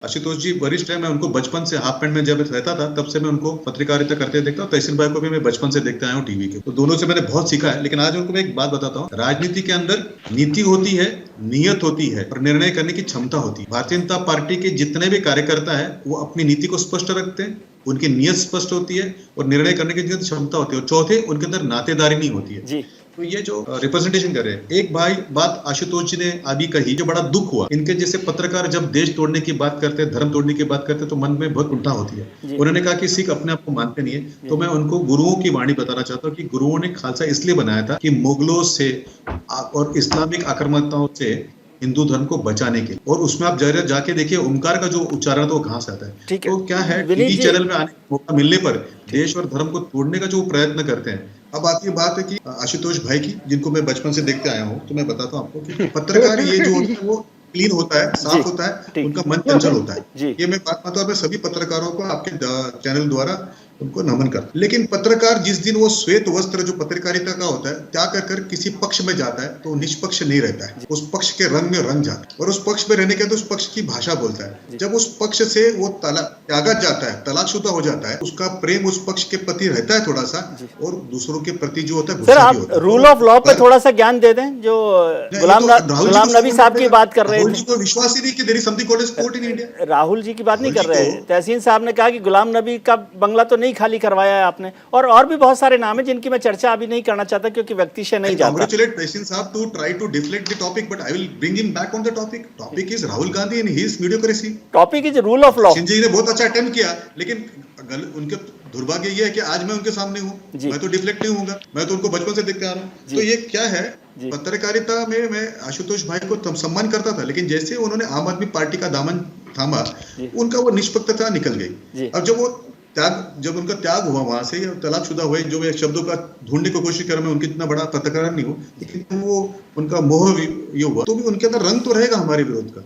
आशुतोष जी वरिष्ठ है, मैं उनको बचपन से हाफ पैंट में जब रहता था तब से मैं उनको पत्रकारिता करते देखता हूँ। तहसीन भाई को भी मैं बचपन से देखते आया हूँ टीवी के, तो दोनों से मैंने बहुत सीखा है। लेकिन आज उनको मैं एक बात बताता हूँ, राजनीति के अंदर नीति होती है, नियत होती है और निर्णय करने की क्षमता होती है। भारतीय जनता पार्टी के जितने भी कार्यकर्ता है वो अपनी नीति को स्पष्ट रखते हैं, उनकी नियत स्पष्ट होती है और निर्णय करने की जो क्षमता होती है। और चौथे, उनके अंदर नातेदारी नहीं होती है जी। तो ये जो रिप्रेजेंटेशन कर रहे हैं, एक भाई बात आशुतोष जी ने अभी कही जो बड़ा दुख हुआ, इनके जैसे पत्रकार जब देश तोड़ने की बात करते हैं, धर्म तोड़ने की बात करते हैं तो मन में बहुत कुंठा होती है। उन्होंने कहा कि सिख अपने आप को मानते नहीं है, तो मैं उनको गुरुओं की वाणी बताना चाहता हूँ कि गुरुओं ने खालसा इसलिए बनाया था कि मुगलों से और इस्लामिक आक्रामकताओं से हिंदू धर्म को बचाने के, और उसमें आप जरा जाके देखिए ओमकार का जो उच्चारण तो कहाँ से आता है। तो क्या है, टीवी चैनल में आने का मौका मिलने पर देश और धर्म को तोड़ने का जो प्रयत्न करते हैं। अब आती है बात है कि आशुतोष भाई की, जिनको मैं बचपन से देखते आया हूँ, तो मैं बताता हूँ आपको कि पत्रकार ये जो होता है वो क्लीन होता है, साफ होता है, उनका मन चंचल होता है। ये मैं बात तौर पर सभी पत्रकारों को आपके चैनल द्वारा उनको नमन कर। लेकिन पत्रकार जिस दिन वो श्वेत वस्त्र जो पत्रकारिता का होता है त्याग कर किसी पक्ष में जाता है तो निष्पक्ष नहीं रहता है, उस पक्ष के रंग में रंग जाता है और उस पक्ष में रहने के तो उस पक्ष की भाषा बोलता है। जब उस पक्ष से वो त्यागा जाता है, तलाकशुदा हो जाता है, उसका प्रेम उस पक्ष के प्रति रहता है थोड़ा सा, और दूसरों के प्रति जो होता है सर, आप रूल ऑफ लॉ पे थोड़ा सा ज्ञान दे दें, जो गुलाम नबी साहब की बात कर रहे थे। विश्वास ही नहीं कि there is something called edge court in India. Rahul ji की बात नहीं कर रहे हैं, तहसीन साहब ने कहा कि गुलाम नबी का बंगला तो नहीं खाली करवाया है आपने, और भी बहुत सारे नाम है जिनकी मैं चर्चा अभी नहीं करना चाहता क्योंकि व्यक्तिशय नहीं जाता। Congratulate तहसीन साहब to try to deflect the topic, but I will bring him back on the topic. Topic is Rahul Gandhi and his mediocrity. Topic is rule of law. Singh ji ने बहुत अच्छा अटेम्प्ट किया, लेकिन उनके दुर्भाग्य ये है कि आज मैं उनके सामने हूँ, मैं तो डिफ्लेक्ट नहीं होऊंगा, मैं तो उनको बचपन से देखते आ रहा हूँ। तो ये क्या है, पत्रकारिता में मैं आशुतोष भाई को सम्मान करता था, लेकिन जैसे उन्होंने आम आदमी पार्टी का दामन थामा, उनका वो निष्पक्षता निकल गई। अब जब उनका त्याग हुआ वहां से, तलाकशुदा हुए, जो मैं शब्दों का ढूंढने की कोशिश कर, मैं उनके इतना बड़ा पत्रकार नहीं हूँ, लेकिन वो उनका मोह ये हुआ, तो भी उनके अंदर रंग तो रहेगा हमारे विरोध का।